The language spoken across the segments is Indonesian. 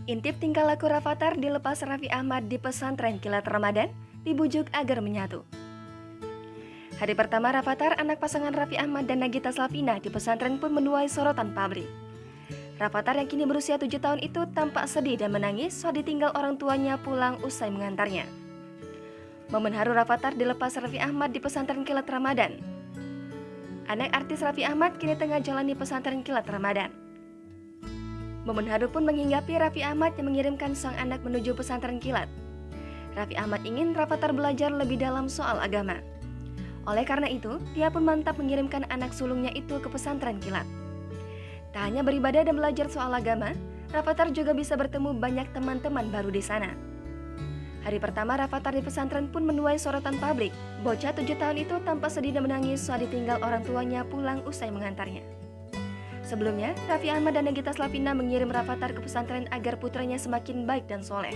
Intip tingkah laku Rafathar dilepas Raffi Ahmad di pesantren Kilat Ramadan, dibujuk agar menyatu. Hari pertama Rafathar, anak pasangan Raffi Ahmad dan Nagita Slavina di pesantren pun menuai sorotan publik. Rafathar yang kini berusia 7 tahun itu tampak sedih dan menangis saat ditinggal orang tuanya pulang usai mengantarnya. Momen haru Rafathar dilepas Raffi Ahmad di pesantren Kilat Ramadan. Anak artis Raffi Ahmad kini tengah jalani pesantren Kilat Ramadan. Momen haru pun menghinggapi Raffi Ahmad yang mengirimkan sang anak menuju pesantren Kilat. Raffi Ahmad ingin Rafathar belajar lebih dalam soal agama. Oleh karena itu, dia pun mantap mengirimkan anak sulungnya itu ke pesantren Kilat. Tak hanya beribadah dan belajar soal agama, Rafathar juga bisa bertemu banyak teman-teman baru di sana. Hari pertama Rafathar di pesantren pun menuai sorotan publik. Bocah 7 tahun itu tampak sedih dan menangis saat ditinggal orang tuanya pulang usai mengantarnya. Sebelumnya, Raffi Ahmad dan Nagita Slavina mengirim Rafathar ke pesantren agar putranya semakin baik dan soleh.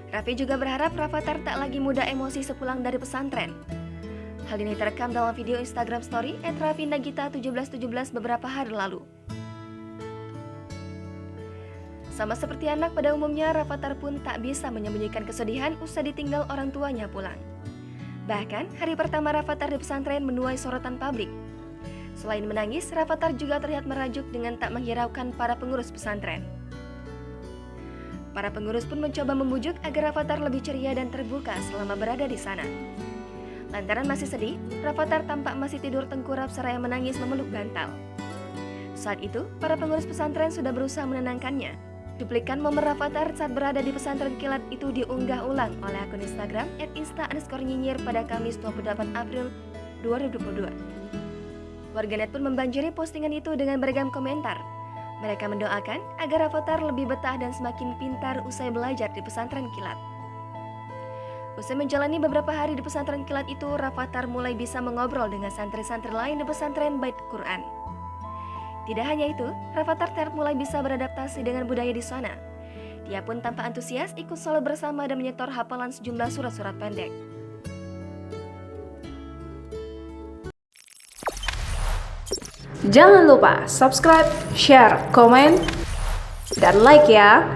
Raffi juga berharap Rafathar tak lagi mudah emosi sepulang dari pesantren. Hal ini terekam dalam video Instagram Story @raffinagita1717 beberapa hari lalu. Sama seperti anak pada umumnya, Rafathar pun tak bisa menyembunyikan kesedihan usai ditinggal orang tuanya pulang. Bahkan, hari pertama Rafathar di pesantren menuai sorotan publik. Selain menangis, Rafathar juga terlihat merajuk dengan tak menghiraukan para pengurus pesantren. Para pengurus pun mencoba membujuk agar Rafathar lebih ceria dan terbuka selama berada di sana. Lantaran masih sedih, Rafathar tampak masih tidur tengkurap seraya menangis memeluk bantal. Saat itu, para pengurus pesantren sudah berusaha menenangkannya. Cuplikan momen Rafathar saat berada di pesantren Kilat itu diunggah ulang oleh akun Instagram @insta_nyinyir pada Kamis 28 April 2022. Warganet pun membanjiri postingan itu dengan beragam komentar. Mereka mendoakan agar Rafathar lebih betah dan semakin pintar usai belajar di pesantren Kilat. Usai menjalani beberapa hari di pesantren Kilat itu, Rafathar mulai bisa mengobrol dengan santri-santri lain di pesantren Bait Quran. Tidak hanya itu, Rafathar mulai bisa beradaptasi dengan budaya di sana. Dia pun tampak antusias ikut sholat bersama dan menyetor hafalan sejumlah surat-surat pendek. Jangan lupa subscribe, share, komen, dan like ya.